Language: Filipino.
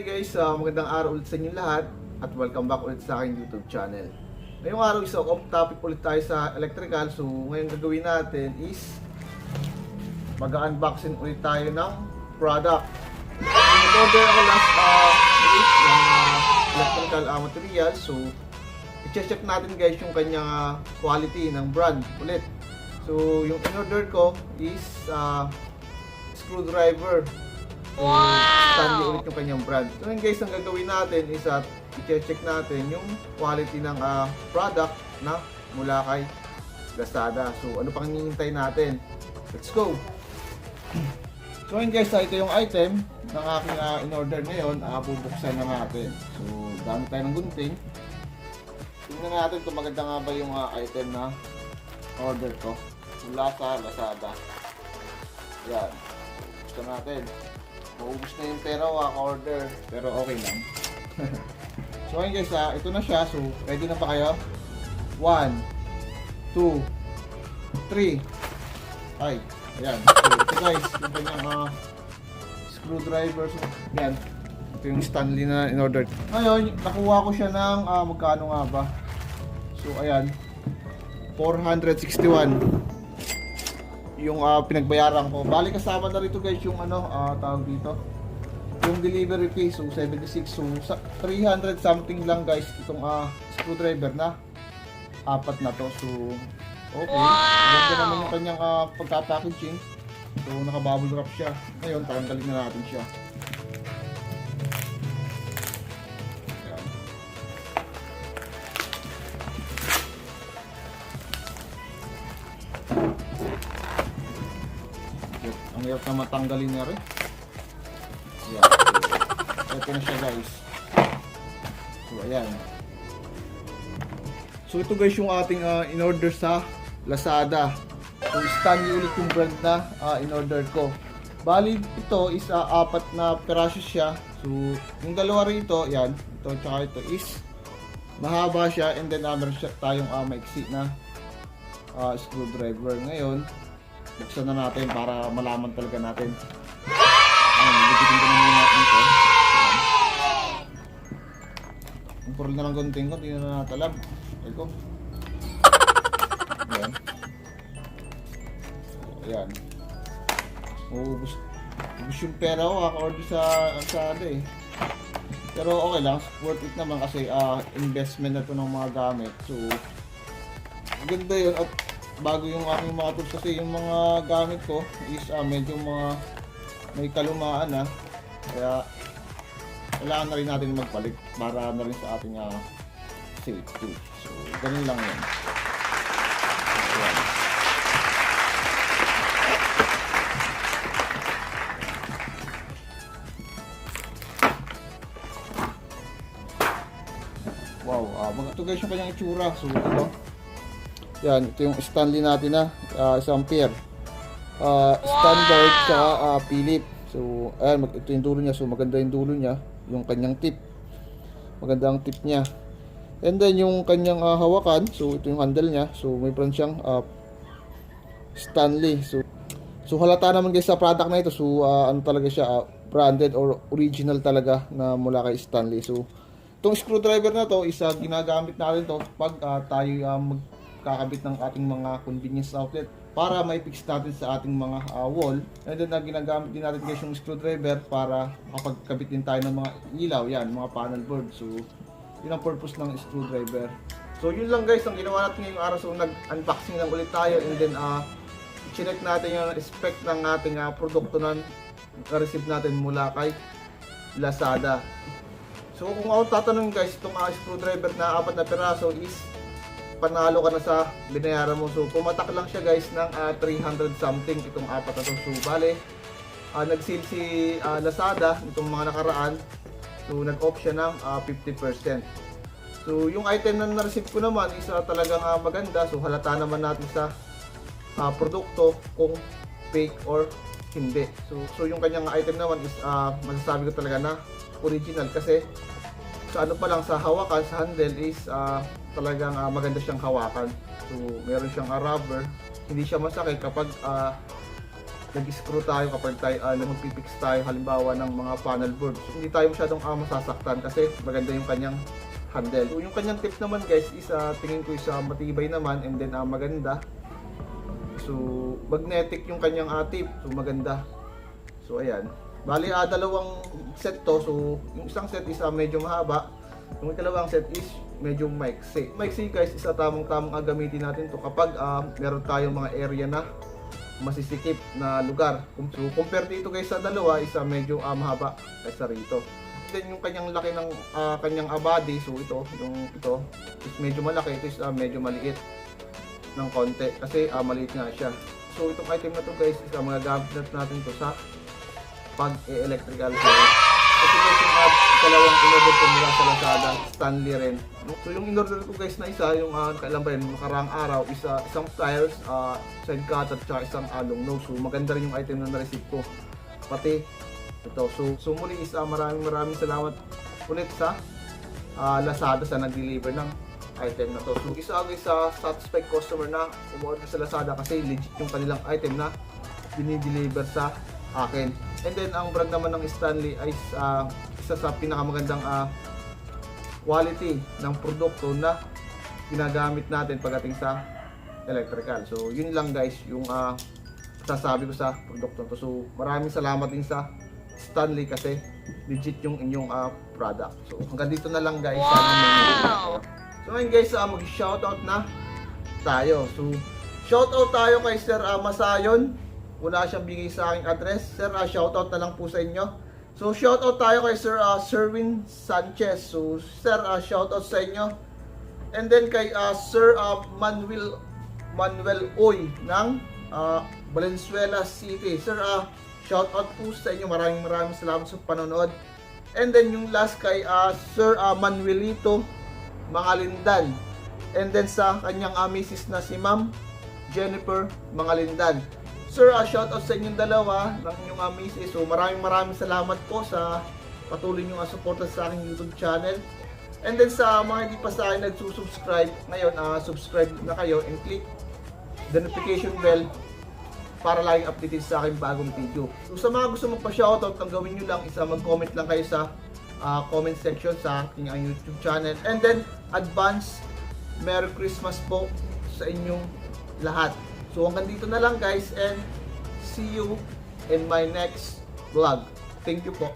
Okay guys, magandang araw ulit sa inyo lahat at welcome back ulit sa aking YouTube channel. Ngayong araw is off topic ulit tayo sa electrical. So ngayon gagawin natin is mag-unboxing ulit tayo ng product. Nag-order ako last week ng electrical material. So i-check natin guys yung kanyang quality ng brand ulit. So yung in-order ko is screwdriver. STANLEY ulit yung kanyang brand. So yun guys, ang gagawin natin is i-check natin yung quality ng product na mula kay Lazada. So ano pang hinihintay natin? Let's go! So yun guys, ito yung item ng aking in-order ngayon. Bubuksan na natin. So dami tayo ng gunting. Tingnan natin kung maganda nga ba yung item na order ko mula sa Lazada. Yan. Buksan natin. Maubos na yung pera order, pero okay lang. So ayun guys, ito na siya. So ready na pa kayo? 1, 2, 3. Ay, ayan. So ito guys, yung kanyang screwdriver. So yan, ito yung STANLEY na in-order. Ngayon, nakuha ko siya ng magkano nga ba? So ayan, 461 yung pinagbayaran ko. Bali kasama na rito guys yung tawag dito, yung delivery fee. So 76, so 300 something lang guys itong screwdriver na apat na to. So okay, ganda naman yung kanyang pagka-packaging. So naka-bubble wrap siya. Ngayon tanggalin na natin siya. Ang hirap na matanggalin niya rin. Ayan. Ito na siya guys. So ayan. So ito guys yung ating in-order sa Lazada. So STANLEY ulit yung brand na in-order ko. Bali ito is apat na peraso siya. So yung dalawa rito, yan. Ito tsaka ito is mahaba siya. And then meron siya tayong maiksi na screwdriver. Ngayon buksan na natin para malaman talaga natin. Bibitin ko na muna ito. Ang purol na ng gunting ko, hindi na natalab. Eko. Ayan. Ayan. Ubus yung pera ko, order sa eh. Pero okay lang, worth it naman kasi investment na ito ng mga gamit. So ganda yun. At bago yung aking mga tools kasi yung mga gamit ko is medyo may kalumaan na, kaya kailangan na rin natin magpalit para na rin sa ating safety. So ganun lang yun. Ayan. Wow, ito guys yung kanyang itsura. So ito yan, ito yung STANLEY natin na isang pair. Standard sa Philip. So, ayan, ito yung dulo niya. So, maganda yung dulo niya. Yung kanyang tip. Maganda ang tip niya. And then, yung kanyang hawakan. So, ito yung handle niya. So, may brand siyang STANLEY. So, halata naman guys sa product na ito. So, ano talaga siya, branded or original talaga na mula kay STANLEY. So, itong screwdriver na to is ginagamit natin to pag tayo kakabit ng ating mga convenience outlet para mai-fix natin sa ating mga wall. And then ginagamit din natin guys yung screwdriver para makapagkabit din tayo ng mga ilaw, yan, mga panel board. So yun ang purpose ng screwdriver. So yun lang guys ang ginawa natin ngayong araw. So nag-unboxing lang ulit tayo, and then i-check natin yung spec ng ating produkto na na-receive natin mula kay Lazada. So kung ako tatanungin guys, itong screwdriver na apat na piraso is panalo ka na sa binayaran mo. So pumatak lang siya guys ng 300 something itong apat na to. So bale nag-sale si Lazada itong mga nakaraan. So nag-off siya ng 50%. So yung item na na-receive ko naman is talagang maganda. So halata naman natin sa produkto kung fake or hindi. So yung kanyang item naman is masasabi ko talaga na original kasi sa ano pa lang, sa hawakan, sa handle is talagang maganda siyang hawakan. So meron siyang rubber, hindi siya masakit kapag nag-screw tayo kapag tayo magpipix tayo halimbawa ng mga panel board. So, hindi tayo masyadong masasaktan kasi maganda yung kanyang handle. So, yung kanyang tip naman guys is tingin ko is matibay naman and then maganda. So magnetic yung kanyang tip. So maganda. So ayan. Bali dalawang set to. So yung isang set is medyo mahaba. Yung ikalawang set is medyo maiksi. Maiksi guys is tamang-tamang gamitin natin to kapag meron tayong mga area na masisikip na lugar. So compare dito guys sa dalawa, isa medyo mahaba kaysa rito. Then yung kanyang laki ng kanyang body, so ito is medyo malaki, ito is medyo maliit ng konti kasi maliit nga siya. So itong item na to guys is magagamit natin to sa pag-electrical. Kasi guys yung kalawang in-order ko mula sa Lazada, Stanley rin. So yung in-order ko guys na isa, yung kailan ba yun, makarang araw, isang pliers, side cutter, at isang long nose. So maganda rin yung item na na-receive ko. Pati ito. So muli is maraming salamat ulit sa Lazada sa nag-deliver ng item na to. So isa guys sa satisfied customer na umorder sa Lazada kasi legit yung kanilang item na dinideliver sa akin. And then ang brand naman ng Stanley ay isa sa pinakamagandang quality ng produkto na ginagamit natin pagdating sa electrical. So yun lang guys yung sasabi ko sa produkto to. So maraming salamat din sa Stanley kasi legit yung inyong product. So hanggang dito na lang guys. Wow! So ngayon guys, mag-shoutout na tayo. So shoutout tayo kay Sir Masayon. Wala siyang bigay sa aking address. Sir, shoutout na lang po sa inyo. So shoutout tayo kay Sir Sherwin Sanchez. So Sir, shoutout sa inyo. And then kay Sir Manuel Oy ng Valenzuela City. Sir, shoutout po sa inyo. Maraming salamat sa panonood. And then yung last kay Sir Manuelito Mangalindan. And then sa kanyang misis na si Ma'am Jennifer Mangalindan. Sir, shoutout sa inyong dalawa ng inyong misis. So maraming salamat po sa patuloy niyong suporta sa aking YouTube channel. And then sa mga hindi pa sa akin nagsusubscribe, ngayon subscribe na kayo and click the notification bell para laging updated sa aking bagong video. So sa mga gusto magpa-shoutout, ang gawin nyo lang is mag-comment lang kayo sa comment section sa aking YouTube channel. And then advance Merry Christmas po sa inyong lahat. So hanggang dito na lang guys and see you in my next vlog. Thank you po.